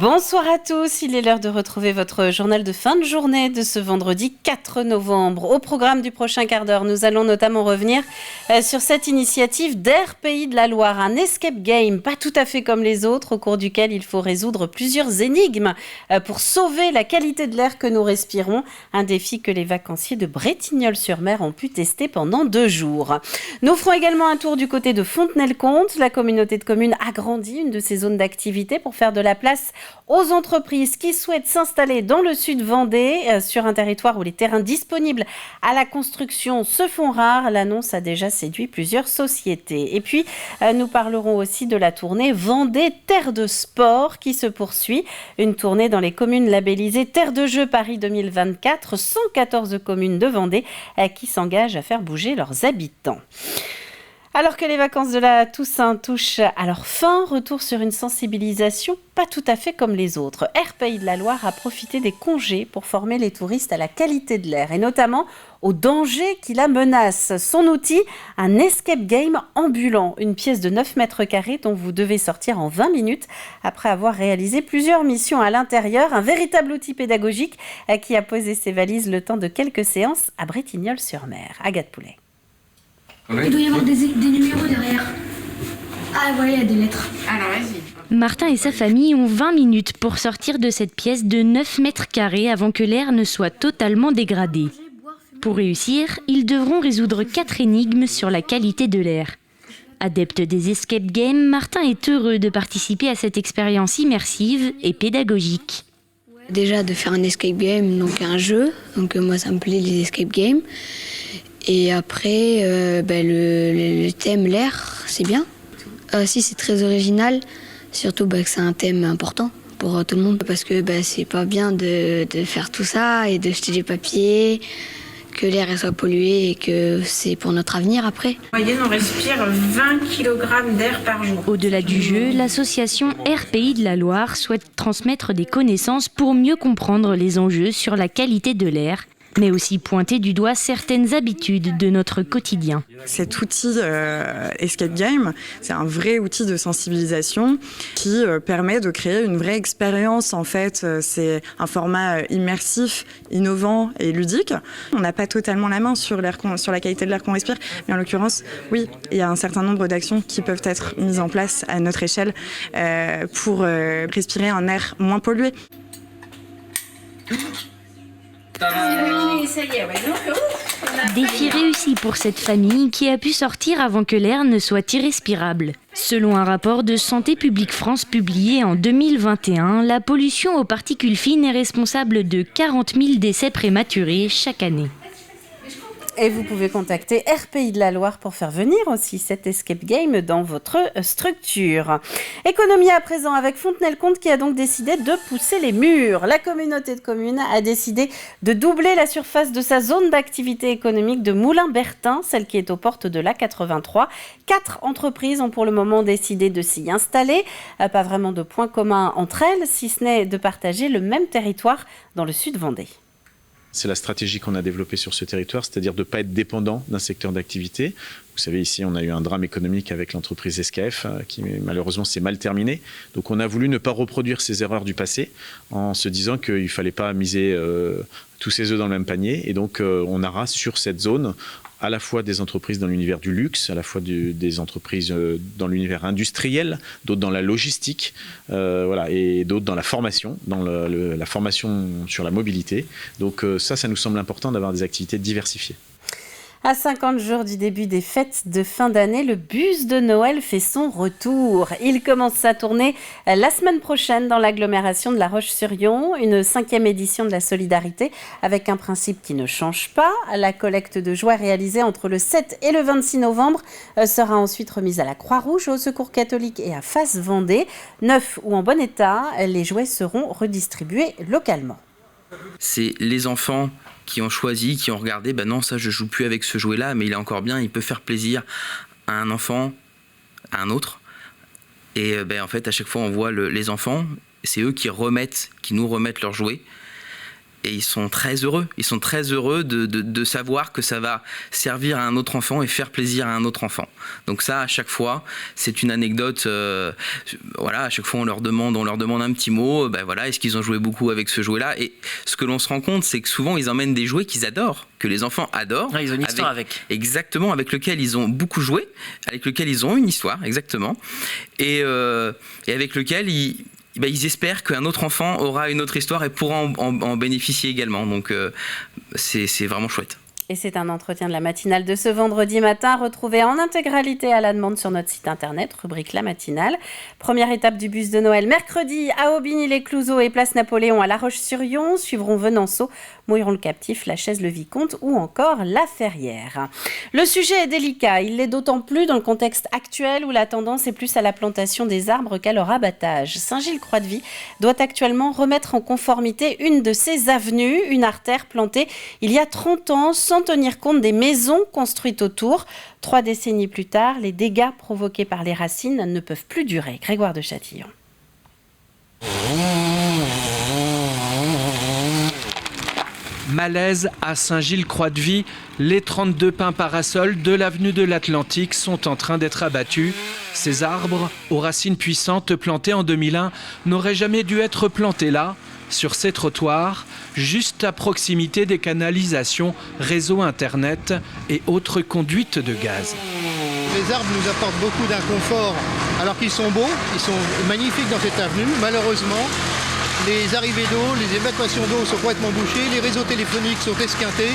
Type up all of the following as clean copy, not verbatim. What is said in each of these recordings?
Bonsoir à tous, il est l'heure de retrouver votre journal de fin de journée de ce vendredi 4 novembre. Au programme du prochain quart d'heure, nous allons notamment revenir sur cette initiative d'Air Pays de la Loire, un escape game pas tout à fait comme les autres, au cours duquel il faut résoudre plusieurs énigmes pour sauver la qualité de l'air que nous respirons, un défi que les vacanciers de Bretignolles-sur-Mer ont pu tester pendant 2 jours. Nous ferons également un tour du côté de Fontenay-le-Comte. La communauté de communes agrandit une de ses zones d'activité pour faire de la place aux entreprises qui souhaitent s'installer dans le sud Vendée, sur un territoire où les terrains disponibles à la construction se font rares. L'annonce a déjà séduit plusieurs sociétés. Et puis, nous parlerons aussi de la tournée Vendée Terre de Sport qui se poursuit. Une tournée dans les communes labellisées Terre de Jeux Paris 2024, 114 communes de Vendée qui s'engagent à faire bouger leurs habitants. Alors que les vacances de la Toussaint touchent à leur fin, retour sur une sensibilisation pas tout à fait comme les autres. Air Pays de la Loire a profité des congés pour former les touristes à la qualité de l'air et notamment aux dangers qui la menacent. Son outil, un escape game ambulant, une pièce de 9 mètres carrés dont vous devez sortir en 20 minutes après avoir réalisé plusieurs missions à l'intérieur. Un véritable outil pédagogique qui a posé ses valises le temps de quelques séances à Bretignolles-sur-Mer. Agathe Poulet. Il doit y avoir des numéros derrière. Ah voilà, il y a des lettres. Alors vas-y. Martin et sa famille ont 20 minutes pour sortir de cette pièce de 9 mètres carrés avant que l'air ne soit totalement dégradé. Pour réussir, ils devront résoudre 4 énigmes sur la qualité de l'air. Adepte des escape games, Martin est heureux de participer à cette expérience immersive et pédagogique. Déjà de faire un escape game, donc un jeu, donc moi ça me plaît les escape games. Et après, le thème, l'air, c'est bien. Si c'est très original, surtout que c'est un thème important pour tout le monde. Parce que c'est pas bien de faire tout ça et de jeter des papiers, que l'air soit pollué et que c'est pour notre avenir après. En moyenne, on respire 20 kg d'air par jour. Au-delà du jeu, l'association Air Pays de la Loire souhaite transmettre des connaissances pour mieux comprendre les enjeux sur la qualité de l'air, mais aussi pointer du doigt certaines habitudes de notre quotidien. Cet outil Escape Game, c'est un vrai outil de sensibilisation qui permet de créer une vraie expérience. En fait, c'est un format immersif, innovant et ludique. On n'a pas totalement la main sur la qualité de l'air qu'on respire, mais en l'occurrence, oui, il y a un certain nombre d'actions qui peuvent être mises en place à notre échelle pour respirer un air moins pollué. Défi réussi pour cette famille qui a pu sortir avant que l'air ne soit irrespirable. Selon un rapport de Santé publique France publié en 2021, la pollution aux particules fines est responsable de 40 000 décès prématurés chaque année. Et vous pouvez contacter Air Pays de la Loire pour faire venir aussi cet escape game dans votre structure. Économie à présent avec Fontenay-le-Comte qui a donc décidé de pousser les murs. La communauté de communes a décidé de doubler la surface de sa zone d'activité économique de Moulins-Bertin, celle qui est aux portes de l'A83. 4 entreprises ont pour le moment décidé de s'y installer. Pas vraiment de point commun entre elles, si ce n'est de partager le même territoire dans le sud Vendée. C'est la stratégie qu'on a développée sur ce territoire, c'est-à-dire de ne pas être dépendant d'un secteur d'activité. Vous savez, ici, on a eu un drame économique avec l'entreprise SKF qui malheureusement s'est mal terminé. Donc on a voulu ne pas reproduire ces erreurs du passé en se disant qu'il ne fallait pas miser tous ses œufs dans le même panier. Et donc on aura sur cette zone à la fois des entreprises dans l'univers du luxe, à la fois des entreprises dans l'univers industriel, d'autres dans la logistique, et d'autres dans la formation, dans la formation sur la mobilité. Donc ça nous semble important d'avoir des activités diversifiées. À 50 jours du début des fêtes de fin d'année, le bus de Noël fait son retour. Il commence sa tournée la semaine prochaine dans l'agglomération de La Roche-sur-Yon, une 5e édition de la solidarité avec un principe qui ne change pas. La collecte de jouets réalisée entre le 7 et le 26 novembre sera ensuite remise à la Croix-Rouge, au Secours catholique et à Face Vendée. Neufs ou en bon état, les jouets seront redistribués localement. C'est les enfants qui ont choisi, qui ont regardé, non, ça je joue plus avec ce jouet-là, mais il est encore bien, il peut faire plaisir à un enfant, à un autre. Et en fait, à chaque fois, on voit les enfants, c'est eux qui nous remettent leurs jouets. Et ils sont très heureux. Ils sont très heureux de savoir que ça va servir à un autre enfant et faire plaisir à un autre enfant. Donc ça, à chaque fois, c'est une anecdote. Voilà, à chaque fois, on leur demande un petit mot. Voilà, est-ce qu'ils ont joué beaucoup avec ce jouet-là? Et ce que l'on se rend compte, c'est que souvent, ils emmènent des jouets qu'ils adorent, que les enfants adorent. Ouais, ils ont une histoire avec. Exactement, avec lequel ils ont beaucoup joué, avec lequel ils ont une histoire, exactement. Et avec lequel ils espèrent qu'un autre enfant aura une autre histoire et pourra en bénéficier également. Donc c'est vraiment chouette. Et c'est un entretien de la matinale de ce vendredi matin, retrouvé en intégralité à la demande sur notre site internet, rubrique La Matinale. Première étape du bus de Noël mercredi à Aubigny-les-Clouseaux et place Napoléon à La Roche-sur-Yon. Suivront Venanceau, Mouilleron-le-Captif, La Chaise-le-Vicomte ou encore La Ferrière. Le sujet est délicat, il l'est d'autant plus dans le contexte actuel où la tendance est plus à la plantation des arbres qu'à leur abattage. Saint-Gilles-Croix-de-Vie doit actuellement remettre en conformité une de ses avenues, une artère plantée il y a 30 ans sans tenir compte des maisons construites autour. 3 décennies plus tard, les dégâts provoqués par les racines ne peuvent plus durer. Grégoire de Châtillon. Malaise à Saint-Gilles-Croix-de-Vie, les 32 pins parasols de l'avenue de l'Atlantique sont en train d'être abattus. Ces arbres, aux racines puissantes plantés en 2001, n'auraient jamais dû être plantés là, sur ces trottoirs, juste à proximité des canalisations, réseaux internet et autres conduites de gaz. Les arbres nous apportent beaucoup d'inconfort alors qu'ils sont beaux, ils sont magnifiques dans cette avenue. Malheureusement, les arrivées d'eau, les évacuations d'eau sont complètement bouchées, les réseaux téléphoniques sont esquintés.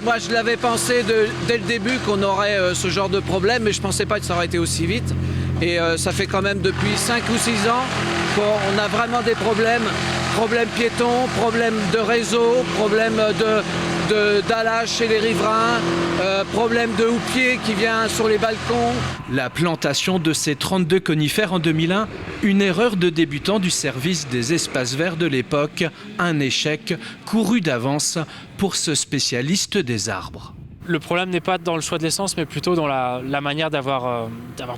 Moi je l'avais pensé dès le début qu'on aurait ce genre de problème, mais je ne pensais pas que ça aurait été aussi vite. Et ça fait quand même depuis 5 ou 6 ans qu'on a vraiment des problèmes piétons, problèmes de réseau, problèmes d'allage chez les riverains, problème de houppier qui vient sur les balcons. La plantation de ces 32 conifères en 2001, une erreur de débutant du service des espaces verts de l'époque, un échec couru d'avance pour ce spécialiste des arbres. Le problème n'est pas dans le choix de l'essence, mais plutôt dans la manière d'avoir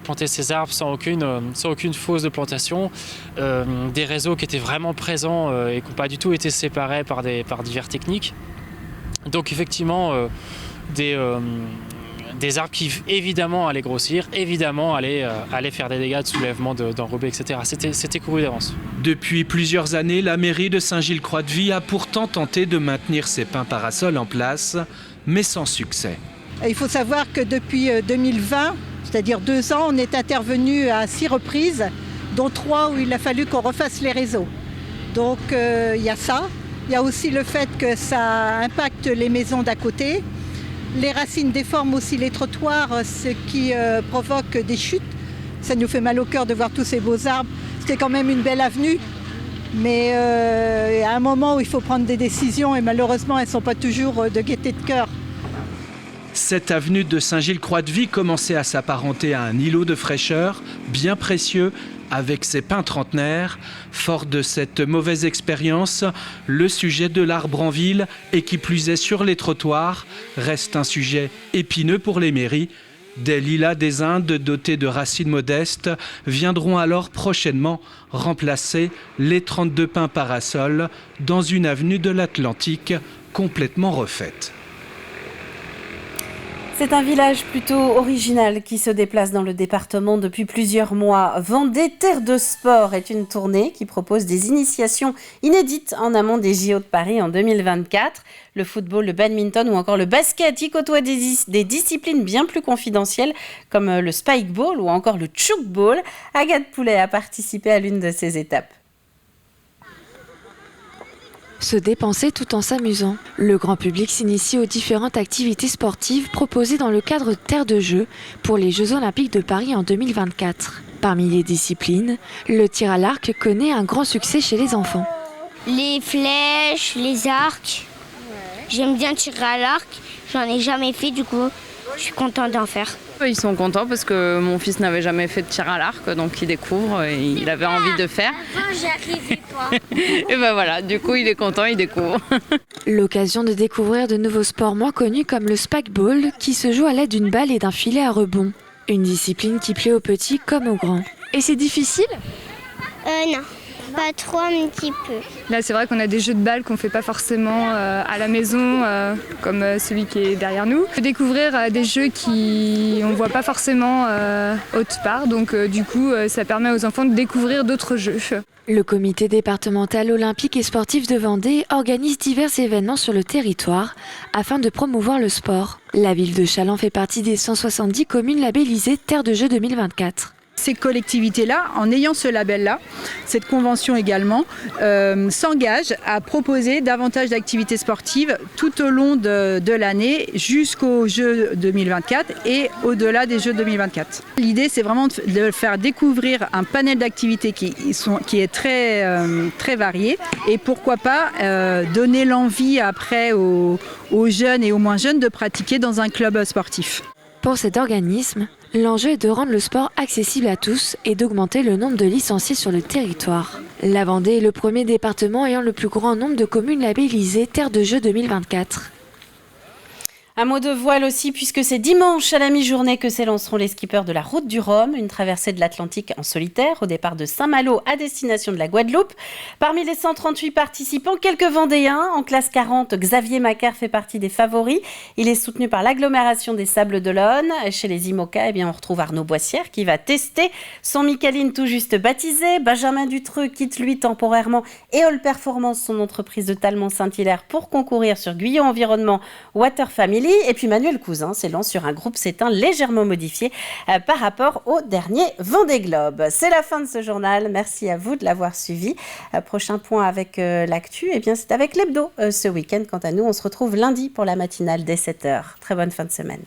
planté ces arbres sans aucune fausse de plantation. Des réseaux qui étaient vraiment présents et qui n'ont pas du tout été séparés par divers techniques. Donc effectivement, des arbres qui évidemment allaient grossir, évidemment allaient faire des dégâts de soulèvement, d'enrobés, etc. C'était couru d'avance. Depuis plusieurs années, la mairie de Saint-Gilles-Croix-de-Vie a pourtant tenté de maintenir ces pins parasols en place, mais sans succès. Il faut savoir que depuis 2020, c'est-à-dire 2 ans, on est intervenu à 6 reprises, dont 3 où il a fallu qu'on refasse les réseaux. Donc il y a ça. Il y a aussi le fait que ça impacte les maisons d'à côté. Les racines déforment aussi les trottoirs, ce qui provoque des chutes. Ça nous fait mal au cœur de voir tous ces beaux arbres. C'était quand même une belle avenue. Mais à un moment où il faut prendre des décisions et malheureusement elles ne sont pas toujours de gaieté de cœur. Cette avenue de Saint-Gilles-Croix-de-Vie commençait à s'apparenter à un îlot de fraîcheur bien précieux avec ses pins trentenaires. Fort de cette mauvaise expérience, le sujet de l'arbre en ville et qui plus est sur les trottoirs reste un sujet épineux pour les mairies. Des lilas des Indes dotés de racines modestes viendront alors prochainement remplacer les 32 pins parasols dans une avenue de l'Atlantique complètement refaite. C'est un village plutôt original qui se déplace dans le département depuis plusieurs mois. Vendée Terre de Sport est une tournée qui propose des initiations inédites en amont des JO de Paris en 2024. Le football, le badminton ou encore le basket y côtoient des disciplines bien plus confidentielles comme le spike ball ou encore le choke ball. Agathe Poulet a participé à l'une de ces étapes. Se dépenser tout en s'amusant. Le grand public s'initie aux différentes activités sportives proposées dans le cadre de Terre de Jeux pour les Jeux Olympiques de Paris en 2024. Parmi les disciplines, le tir à l'arc connaît un grand succès chez les enfants. Les flèches, les arcs. J'aime bien tirer à l'arc. J'en ai jamais fait, du coup, je suis contente d'en faire. Ils sont contents parce que mon fils n'avait jamais fait de tir à l'arc, donc il découvre et il avait envie de faire. J'arrivais pas. Et ben voilà, du coup il est content, il découvre. L'occasion de découvrir de nouveaux sports moins connus comme le spikeball qui se joue à l'aide d'une balle et d'un filet à rebond. Une discipline qui plaît aux petits comme aux grands. Et c'est difficile ? Non. Pas trop, un petit peu. Là, c'est vrai qu'on a des jeux de balles qu'on ne fait pas forcément à la maison, comme celui qui est derrière nous. Découvrir des jeux qu'on ne voit pas forcément autre part, donc du coup, ça permet aux enfants de découvrir d'autres jeux. Le comité départemental olympique et sportif de Vendée organise divers événements sur le territoire afin de promouvoir le sport. La ville de Challans fait partie des 170 communes labellisées Terre de Jeux 2024. Ces collectivités-là, en ayant ce label-là, cette convention également, s'engagent à proposer davantage d'activités sportives tout au long de l'année jusqu'aux Jeux 2024 et au-delà des Jeux 2024. L'idée, c'est vraiment de faire découvrir un panel d'activités qui est très varié et pourquoi pas donner l'envie après aux jeunes et aux moins jeunes de pratiquer dans un club sportif. Pour cet organisme, l'enjeu est de rendre le sport accessible à tous et d'augmenter le nombre de licenciés sur le territoire. La Vendée est le premier département ayant le plus grand nombre de communes labellisées Terre de Jeux 2024. Un mot de voile aussi, puisque c'est dimanche à la mi-journée que s'élanceront les skippers de la Route du Rhum, une traversée de l'Atlantique en solitaire au départ de Saint-Malo à destination de la Guadeloupe. Parmi les 138 participants, quelques Vendéens. En classe 40, Xavier Macaire fait partie des favoris. Il est soutenu par l'agglomération des Sables-d'Olonne. Chez les IMOCA, on retrouve Arnaud Boissière qui va tester son Micaline tout juste baptisé. Benjamin Dutreux quitte lui temporairement Éole Performance, son entreprise de Talmont-Saint-Hilaire, pour concourir sur Guyot Environnement Water Family. Et puis Manuel Cousin s'élance sur un groupe s'éteint légèrement modifié par rapport au dernier Vendée Globe. C'est la fin de ce journal. Merci à vous de l'avoir suivi. Prochain point avec l'actu, c'est avec l'hebdo ce week-end. Quant à nous, on se retrouve lundi pour la matinale dès 7h. Très bonne fin de semaine.